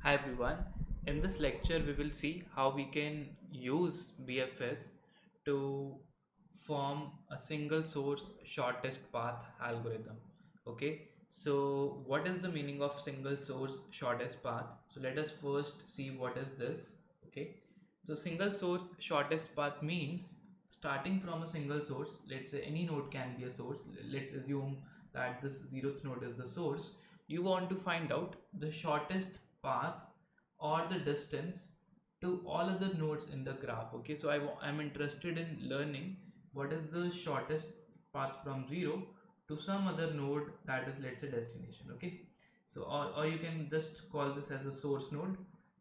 Hi everyone. In this lecture, we will see how we can use BFS to form a single source shortest path algorithm. Okay, so what is the meaning of single source shortest path? So let us first see what is this. Okay, so single source shortest path means starting from a single source. Let's say any node can be a source. Let's assume that this 0th node is the source. You want to find out the shortest path or the distance to all other nodes in the graph. Okay, so I'm interested in learning what is the shortest path from 0 to some other node, that is, let's say, destination. Okay, so or you can just call this as a source node.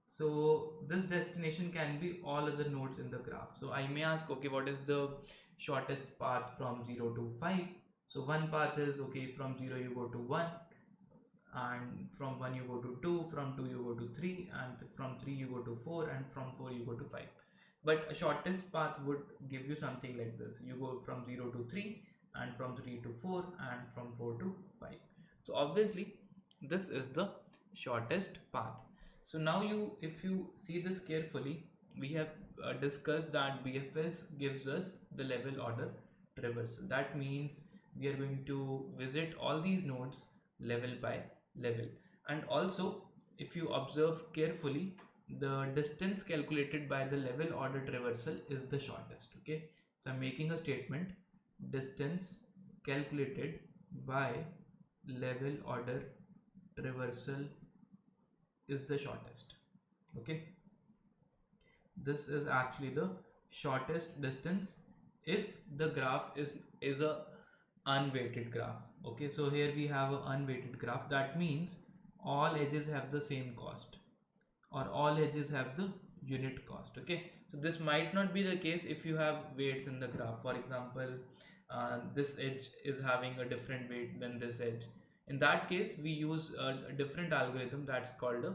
So this destination can be all other nodes in the graph. So I may ask, okay, what is the shortest path from 0 to 5? So one path is, okay, from 0 you go to 1, and from 1 you go to 2, from 2 you go to 3, and from 3 you go to 4, and from 4 you go to 5. But a shortest path would give you something like this: you go from 0 to 3, and from 3 to 4, and from 4 to 5. So obviously this is the shortest path. So now if you see this carefully, we have discussed that BFS gives us the level order traversal. That means we are going to visit all these nodes level by level. And also, if you observe carefully, the distance calculated by the level order traversal is the shortest. Okay, so I'm making a statement: distance calculated by level order traversal is the shortest. Okay, this is actually the shortest distance if the graph is a unweighted graph. Okay, so here we have an unweighted graph. That means all edges have the same cost, or all edges have the unit cost. Okay, so this might not be the case if you have weights in the graph. For example, this edge is having a different weight than this edge. In that case, we use a different algorithm that's called a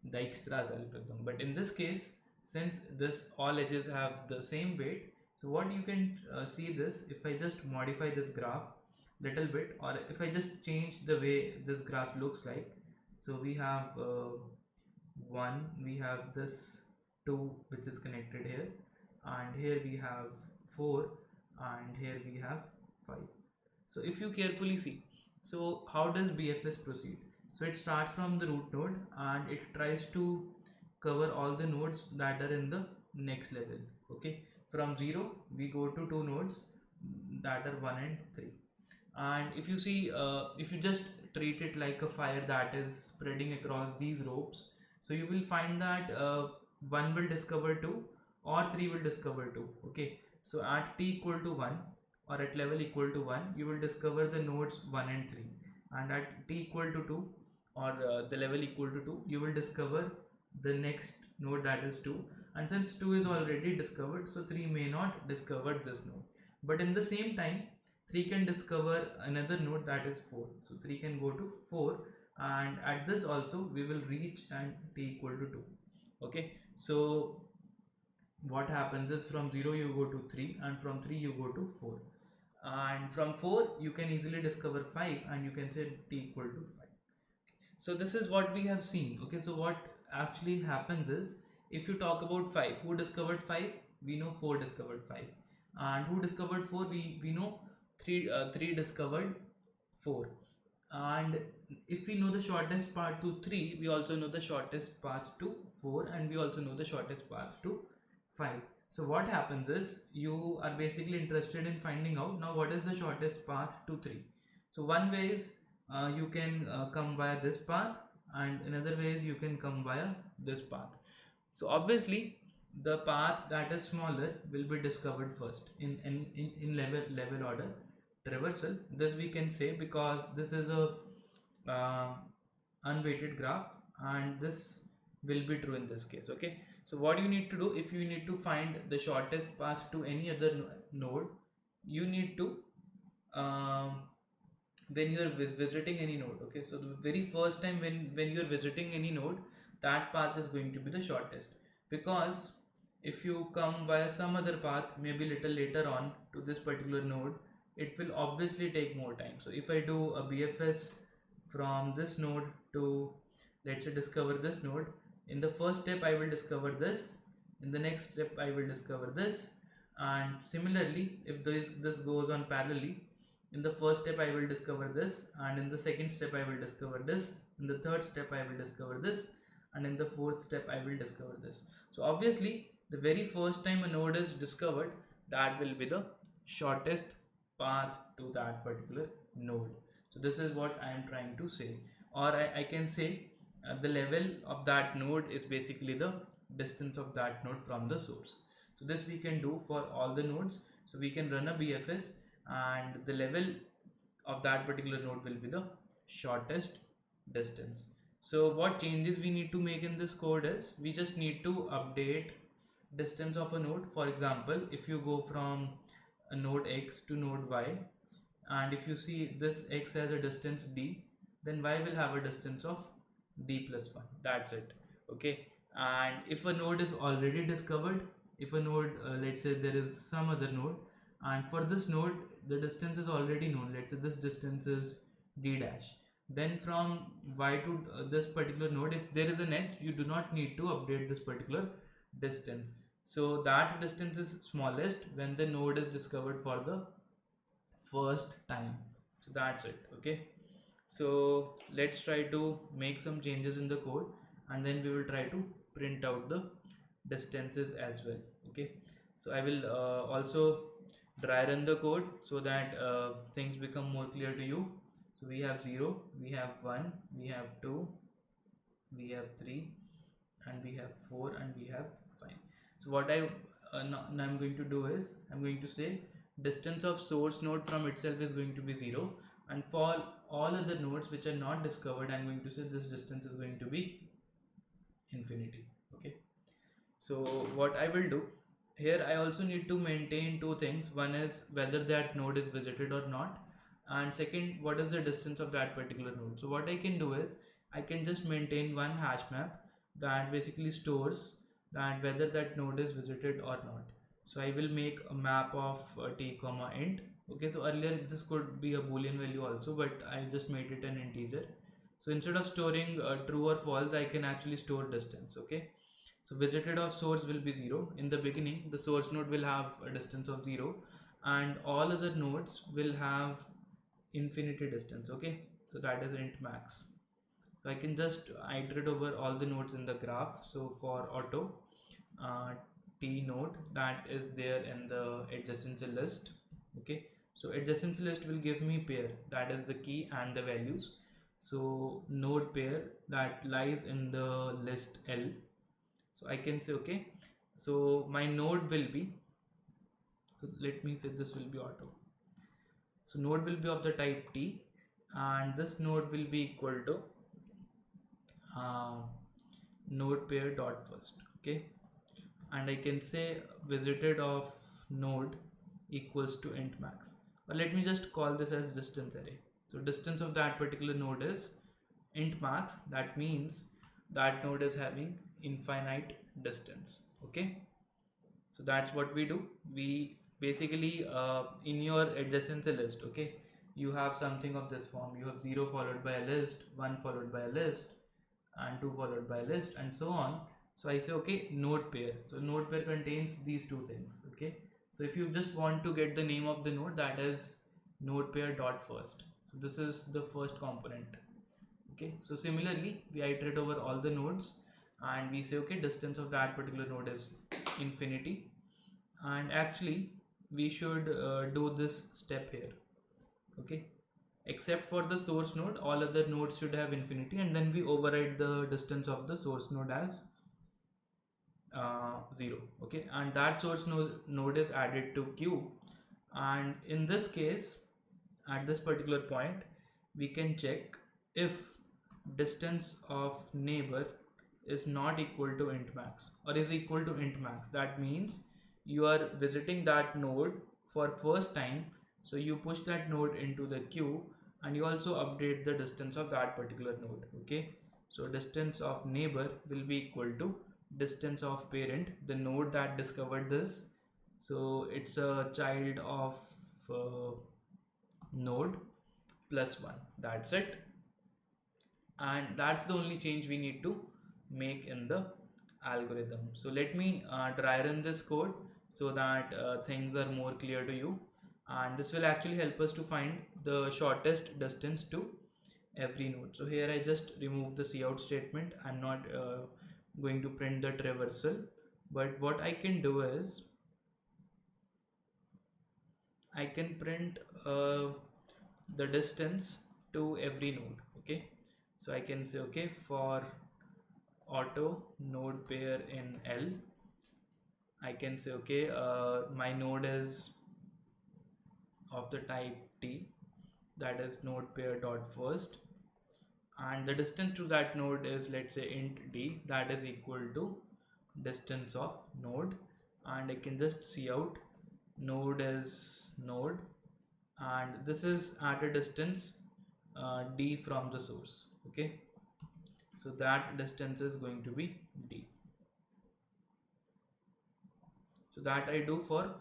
Dijkstra's algorithm. But in this case, since this all edges have the same weight, so what you can see this, if I just modify this graph little bit, or if I just change the way this graph looks like. So we have 1, we have this 2 which is connected here, and here we have 4, and here we have 5. So if you carefully see, so how does BFS proceed? So it starts from the root node and it tries to cover all the nodes that are in the next level. Okay, from 0 we go to 2 nodes that are 1 and 3. And if you see, if you just treat it like a fire that is spreading across these ropes, so you will find that 1 will discover 2, or 3 will discover 2. Okay, so at t equal to 1, or at level equal to 1, you will discover the nodes 1 and 3, and at t equal to 2, or the level equal to 2, you will discover the next node, that is 2. And since 2 is already discovered, so 3 may not discover this node, but in the same time 3 can discover another node, that is 4. So 3 can go to 4, and at this also we will reach and t equal to 2. Okay, so what happens is from 0 you go to 3, and from 3 you go to 4, and from 4 you can easily discover 5, and you can say t equal to 5. So this is what we have seen. Okay, so what actually happens is, if you talk about 5, who discovered 5? We know 4 discovered 5. And who discovered 4? We know 3 discovered 4. And if we know the shortest path to 3, we also know the shortest path to 4, and we also know the shortest path to 5. So what happens is, you are basically interested in finding out now what is the shortest path to 3. So one way is, you can come via this path, and another way is you can come via this path. So obviously the path that is smaller will be discovered first in level order traversal. This we can say because this is a uh, unweighted graph, and this will be true in this case. Okay, so what you need to do, if you need to find the shortest path to any other node, you need to when you are visiting any node. Okay, so the very first time when you are visiting any node, that path is going to be the shortest, because if you come via some other path maybe little later on to this particular node, it will obviously take more time. So if I do a BFS from this node to, let's say, discover this node, in the first step I will discover this, in the next step I will discover this, and similarly if this goes on parallelly, in the first step I will discover this, and in the second step I will discover this, in the third step I will discover this, and in the fourth step I will discover this. So obviously the very first time a node is discovered, that will be the shortest path to that particular node. So this is what I am trying to say, or I can say the level of that node is basically the distance of that node from the source. So this we can do for all the nodes. So we can run a BFS and the level of that particular node will be the shortest distance. So what changes we need to make in this code is we just need to update distance of a node. For example, if you go from a node X to node Y, and if you see this X has a distance D, then Y will have a distance of D plus 1. That's it. Okay. And if a node is already discovered, if a node, let's say there is some other node, and for this node the distance is already known, let's say this distance is D dash, then from Y to this particular node, if there is an edge, you do not need to update this particular distance. So that distance is smallest when the node is discovered for the first time. So that's it. Okay, so let's try to make some changes in the code, and then we will try to print out the distances as well. Okay, so I will also dry run the code so that things become more clear to you. So we have 0, we have 1, we have 2, we have 3, and we have 4, and we have 5. So what now I'm going to do is I'm going to say distance of source node from itself is going to be 0, and for all other nodes which are not discovered, I'm going to say this distance is going to be infinity. Okay, so what I will do here, I also need to maintain two things. One is whether that node is visited or not, and second, what is the distance of that particular node. So what I can do is I can just maintain one hash map that basically stores that whether that node is visited or not. So I will make a map of t comma int. Okay, so earlier this could be a boolean value also, but I just made it an integer. So instead of storing true or false, I can actually store distance. Okay, so visited of source will be 0. In the beginning, the source node will have a distance of 0, and all other nodes will have infinity distance. Okay, so that is int max. So I can just iterate over all the nodes in the graph. So for auto t node that is there in the adjacency list. Okay, so adjacency list will give me pair, that is the key and the values. So node pair that lies in the list L. So I can say okay, so my node will be, so let me say this will be auto. So node will be of the type T, and this node will be equal to node pair dot first. Okay, and I can say visited of node equals to int max, or let me just call this as distance array. So distance of that particular node is int max. That means that node is having infinite distance. Okay, so that's what we do. We basically in your adjacency list, okay, you have something of this form. You have 0 followed by a list, 1 followed by a list, and 2 followed by a list, and so on. So I say okay, node pair. So node pair contains these two things. Okay, so if you just want to get the name of the node, that is node pair dot first. So this is the first component. Okay, so similarly we iterate over all the nodes, and we say okay, distance of that particular node is infinity, and actually we should do this step here. Okay, except for the source node, all other nodes should have infinity, and then we override the distance of the source node as 0. Okay, and that source node is added to queue, and in this case at this particular point we can check if distance of neighbor is not equal to int max or is equal to int max. That means you are visiting that node for first time, so you push that node into the queue, and you also update the distance of that particular node. Okay, so distance of neighbor will be equal to distance of parent, the node that discovered this. So it's a child of node plus 1. That's it, and that's the only change we need to make in the algorithm. So let me dry run this code so that things are more clear to you, and this will actually help us to find the shortest distance to every node. So here I just remove the cout statement. I'm not going to print the traversal, but what I can do is I can print the distance to every node. Okay, so I can say, okay, for auto node pair in L, I can say, okay, my node is of the type T, that is node pair dot first, and the distance to that node is, let's say, int d, that is equal to distance of node, and I can just see out node is node, and this is at a distance d from the source. Okay, so that distance is going to be d. So that I do for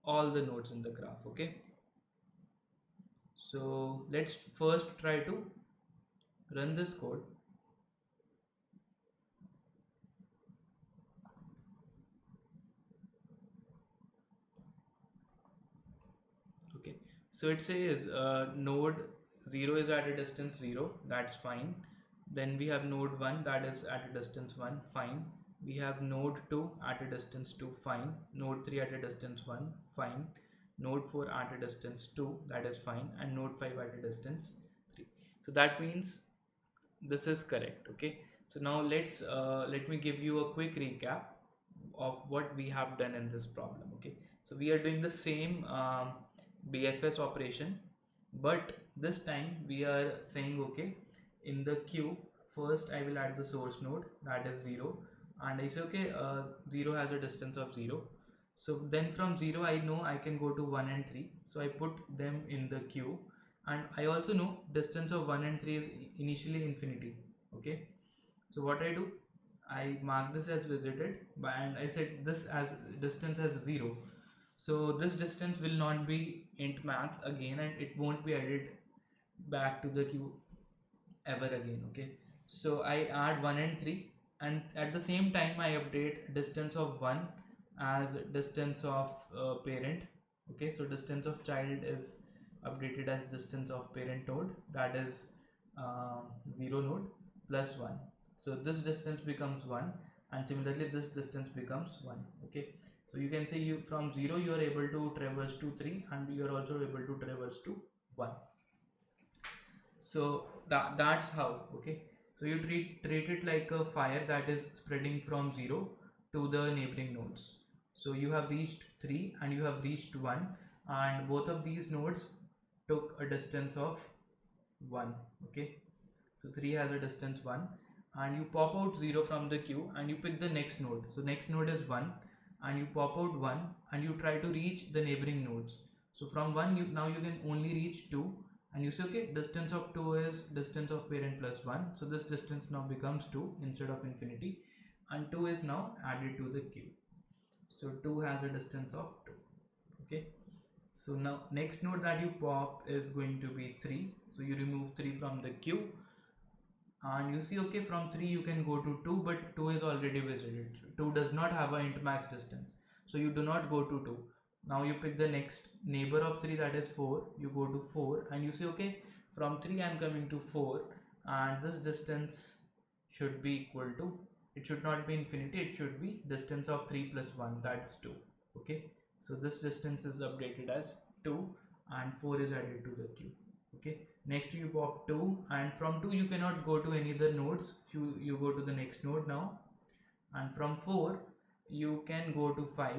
all the nodes in the graph. Okay, so let's first try to run this code. Okay, so it says node 0 is at a distance 0, that's fine. Then we have node 1 that is at a distance 1, fine. We have node 2 at a distance 2, fine. Node 3 at a distance 1, fine. Node 4 at a distance 2, that is fine. And node 5 at a distance 3. So that means this is correct. Okay, so now let me give you a quick recap of what we have done in this problem. Okay, so we are doing the same BFS operation, but this time we are saying, okay, in the queue first I will add the source node, that is 0, and I say, okay, 0 has a distance of 0. So then from 0 I know I can go to 1 and 3, so I put them in the queue, and I also know distance of 1 and 3 is initially infinity. Okay, so what I do, I mark this as visited, and I set this as distance as 0. So this distance will not be int max again, and it won't be added back to the queue ever again. Okay, so I add 1 and 3, and at the same time I update distance of 1 as distance of parent. Okay, so distance of child is updated as distance of parent node, that is 0 node plus 1. So this distance becomes 1, and similarly this distance becomes 1. Okay, so you can say you from 0 you are able to traverse to 3, and you are also able to traverse to 1. So that's how. Okay, so you treat it like a fire that is spreading from 0 to the neighboring nodes. So you have reached 3 and you have reached 1, and both of these nodes took a distance of 1. Okay, so 3 has a distance 1, and you pop out 0 from the queue and you pick the next node. So next node is 1, and you pop out 1 and you try to reach the neighboring nodes. So from 1 now you can only reach 2, and you say, okay, distance of 2 is distance of parent plus 1, so this distance now becomes 2 instead of infinity, and 2 is now added to the queue. So 2 has a distance of 2. Okay, so now next node that you pop is going to be 3, so you remove 3 from the queue, and you see, okay, from 3 you can go to 2, but 2 is already visited. 2 does not have an int max distance, so you do not go to 2. Now you pick the next neighbor of 3, that is 4, you go to 4, and you say, okay, from 3 I am coming to 4, and this distance should be equal to, it should not be infinity, it should be distance of 3 plus 1, that's 2. Okay, so this distance is updated as 2, and 4 is added to the queue. Okay, next you pop 2, and from 2 you cannot go to any other nodes, you go to the next node now, and from 4 you can go to 5.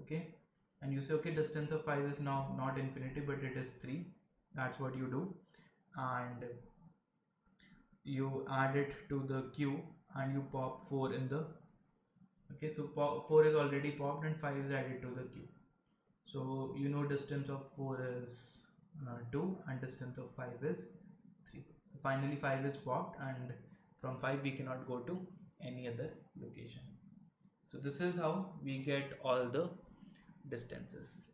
Okay, and you say, okay, distance of 5 is now not infinity but it is 3, that's what you do, and you add it to the queue and you pop 4 in the, okay, so 4 is already popped and 5 is added to the queue. So you know distance of 4 is 2 and distance of 5 is 3. So finally 5 is popped, and from 5 we cannot go to any other location. So this is how we get all the distances.